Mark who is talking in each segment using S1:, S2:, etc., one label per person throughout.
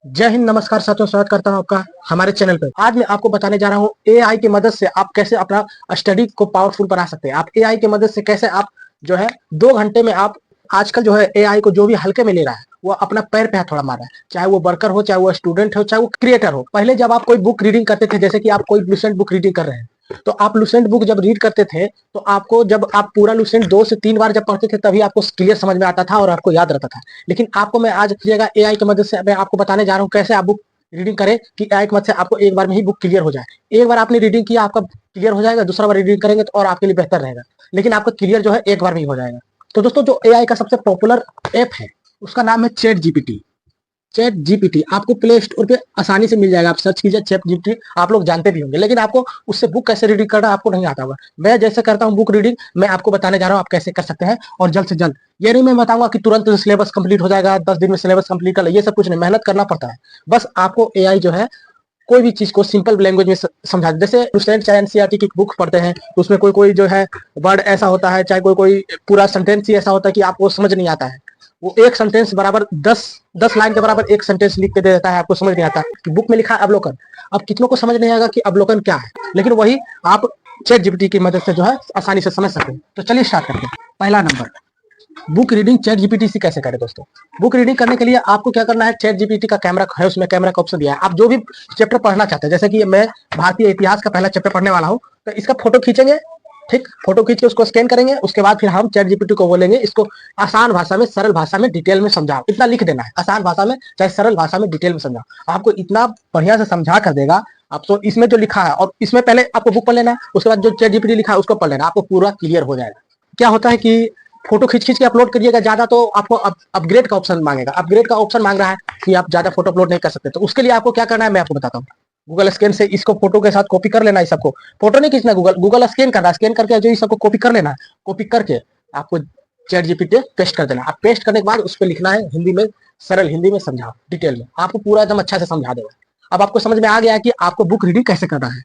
S1: जय हिंद, नमस्कार साथियों, स्वागत करता हूं आपका हमारे चैनल पे। आज मैं आपको बताने जा रहा हूं एआई की मदद से आप कैसे अपना स्टडी को पावरफुल बना सकते हैं। आप एआई की मदद से कैसे आप जो है 2 घंटे में आप आजकल जो है एआई को जो भी हल्के में ले रहा है वो अपना पैर पे हथौड़ा मार रहा है, चाहे वो वर्कर हो, चाहे वो स्टूडेंट हो, चाहे वो क्रिएटर हो। पहले जब आप कोई बुक रीडिंग करते थे, जैसे कि आप कोई लुसेंट बुक रीडिंग कर रहे हैं, तो आप लुसेंट बुक जब रीड करते थे तो आपको जब आप पूरा लुसेंट 2 से 3 बार जब पढ़ते थे तभी आपको क्लियर समझ में आता था और आपको याद रहता था। लेकिन आपको मैं आज जगह एआई की मदद से मैं आपको बताने जा रहा हूँ कैसे आप बुक रीडिंग करें कि एआई की मदद से आपको एक बार में ही बुक क्लियर हो जाए। एक बार आपने रीडिंग किया, आपका क्लियर हो जाएगा, दूसरा बार रीडिंग करेंगे तो और आपके लिए बेहतर रहेगा, लेकिन आपका क्लियर जो है एक बार में ही हो जाएगा। तो दोस्तों, जो एआई का सबसे पॉपुलर ऐप है उसका नाम है चैट जीपीटी। चैट जीपीटी आपको प्ले स्टोर पे आसानी से मिल जाएगा, आप सर्च कीजिए चैट जीपीटी, आप लोग जानते भी होंगे, लेकिन आपको उससे बुक कैसे रीडिंग करना आपको नहीं आता होगा। मैं जैसे करता हूँ बुक रीडिंग, मैं आपको बताने जा रहा हूँ आप कैसे कर सकते हैं, और जल्द से जल्द। ये नहीं मैं बताऊंगा कि तुरंत सिलेबस कंप्लीट हो जाएगा, 10 दिन में सिलेबस कंप्लीट कर ले, ये सब कुछ नहीं, मेहनत करना पड़ता है। बस आपको एआई जो है कोई भी चीज को सिंपल लैंग्वेज में समझा, जैसे स्टूडेंट चाहे एनसीईआरटी की बुक पढ़ते हैं तो उसमें कोई कोई जो है वर्ड ऐसा होता है, चाहे कोई कोई पूरा सेंटेंस ही ऐसा होता है कि आपको समझ नहीं आता है। वो एक सेंटेंस बराबर 10 लाइन के बराबर एक सेंटेंस लिख के दे देता है, आपको समझ नहीं आता कि बुक में लिखा है अवलोकन। अब कितनों को समझ नहीं आएगा कि अवलोकन क्या है, लेकिन वही आप चैट जीपीटी की मदद से जो है आसानी से समझ सकते हैं। तो चलिए स्टार्ट करते हैं। पहला number, book reading chat GPT से कैसे करें। दोस्तों, बुक रीडिंग करने के लिए आपको क्या करना है, चैट जीपीटी का कैमरा है, उसमें कैमरा का ऑप्शन दिया है। आप जो भी चैप्टर पढ़ना चाहते हैं, जैसे कि मैं भारतीय इतिहास का पहला चैप्टर पढ़ने वाला हूँ, तो इसका फोटो खींचेंगे। ठीक, फोटो खींच के उसको स्कैन करेंगे, उसके बाद फिर हम चैट जीपीटी को बोलेंगे इसको आसान भाषा में, सरल भाषा में, डिटेल में समझाओ। इतना लिख देना है, आसान भाषा में चाहे सरल भाषा में, डिटेल में समझाओ। आपको इतना बढ़िया से समझा कर देगा। आप तो इसमें जो लिखा है, और इसमें पहले आपको बुक पढ़ लेना है, उसके बाद जो चैट जीपीटी लिखा है उसको पढ़ लेना, आपको पूरा क्लियर हो जाएगा। क्या होता है कि फोटो खींच खींच के अपलोड करिएगा ज्यादा तो आपको अपग्रेड का ऑप्शन मांगेगा। अपग्रेड का ऑप्शन मांग रहा है कि आप ज्यादा फोटो अपलोड नहीं कर सकते, तो उसके लिए आपको क्या करना है मैं आपको बताता हूँ। गूगल स्कैन से इसको फोटो के साथ कॉपी कर लेना है। सबको फोटो नहीं खींचना, गूगल गूगल स्कैन करना है, स्कैन करके जो ये सबको कॉपी कर लेना है। कॉपी करके आपको चैट जीपीटी पेस्ट कर देना। आप पेस्ट करने के बाद उस पर लिखना है हिंदी में, सरल हिंदी में समझाओ, डिटेल में, आपको पूरा एकदम अच्छा से समझा देगा। अब आपको समझ में आ गया है कि आपको बुक रीडिंग कैसे करना है,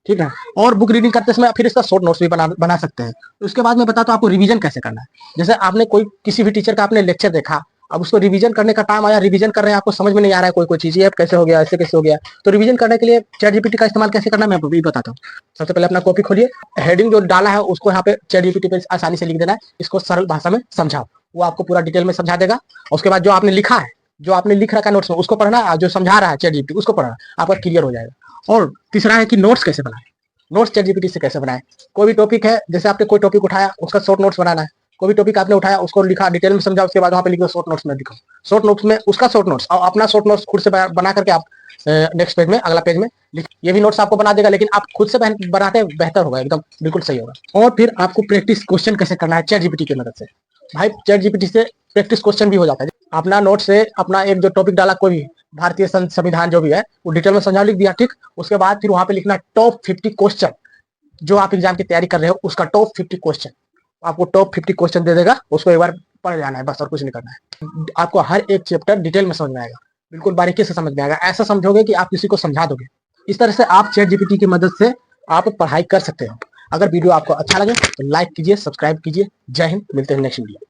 S1: ठीक है। और बुक रीडिंग करते समय फिर इसका शॉर्ट नोट्स भी बना सकते हैं। उसके बाद मैं बताता हूँ आपको रिवीजन कैसे करना है। जैसे आपने कोई किसी भी टीचर का आपने लेक्चर देखा, अब उसको रिवीजन करने का टाइम आया, रिवीजन कर रहे हैं, आपको समझ में नहीं आ रहा है कोई कोई चीज, ये कैसे हो गया, ऐसे कैसे हो गया, तो रिवीजन करने के लिए चैट जीपीटी का इस्तेमाल कैसे करना है मैं भी बताता हूँ। सबसे पहले अपना कॉपी खोलिए, हेडिंग जो डाला है उसको यहाँ पे चैट जीपीटी पे आसानी से लिख देना है, इसको सरल भाषा में समझाओ, वो आपको पूरा डिटेल में समझा देगा। उसके बाद जो आपने लिखा है, जो आपने लिख रखा है नोट्स में, उसको पढ़ना है, जो समझा रहा है चैट जीपीटी उसको पढ़ना, आपका क्लियर हो जाएगा। और तीसरा है कि नोट्स कैसे बनाए। नोट्स चैट जीपीटी से कैसे बनाए। कोई भी टॉपिक है, जैसे आपने कोई टॉपिक उठाया उसका शॉर्ट नोट्स बनाना है। कोई भी टॉपिक आपने उठाया उसको लिखा, डिटेल में समझा, उसके बाद वहां पे लिखो शॉर्ट नोट्स में लिखो। शॉर्ट नोट्स में उसका शॉर्ट नोट्स और अपना शॉर्ट नोट्स खुद से बना करके आप नेक्स्ट पेज में, अगला पेज में लिख, ये भी नोट्स आपको बना देगा, लेकिन आप खुद से बनाते हैं बेहतर होगा, एकदम बिल्कुल सही होगा। और फिर आपको प्रैक्टिस क्वेश्चन कैसे करना है चैट जीपीटी की मदद से। भाई चैट जीपीटी से प्रैक्टिस क्वेश्चन भी हो जाता है। अपना नोट से अपना एक जो टॉपिक डाला, कोई भी भारतीय संविधान जो भी है वो डिटेल में समझा लिख दिया, ठीक। उसके बाद फिर वहां पे लिखना टॉप 50 क्वेश्चन, जो आप एग्जाम की तैयारी कर रहे हो उसका टॉप 50 क्वेश्चन। आपको टॉप 50 क्वेश्चन दे देगा, उसको एक बार पढ़ जाना है बस, और कुछ नहीं करना है। आपको हर एक चैप्टर डिटेल में समझ में आएगा, बिल्कुल बारीकी से समझ में आएगा, ऐसा समझोगे कि आप किसी को समझा दोगे। इस तरह से आप चैट जीपीटी की मदद से आप पढ़ाई कर सकते हो। अगर वीडियो आपको अच्छा लगे तो लाइक कीजिए, सब्सक्राइब कीजिए। जय हिंद, मिलते हैं नेक्स्ट वीडियो।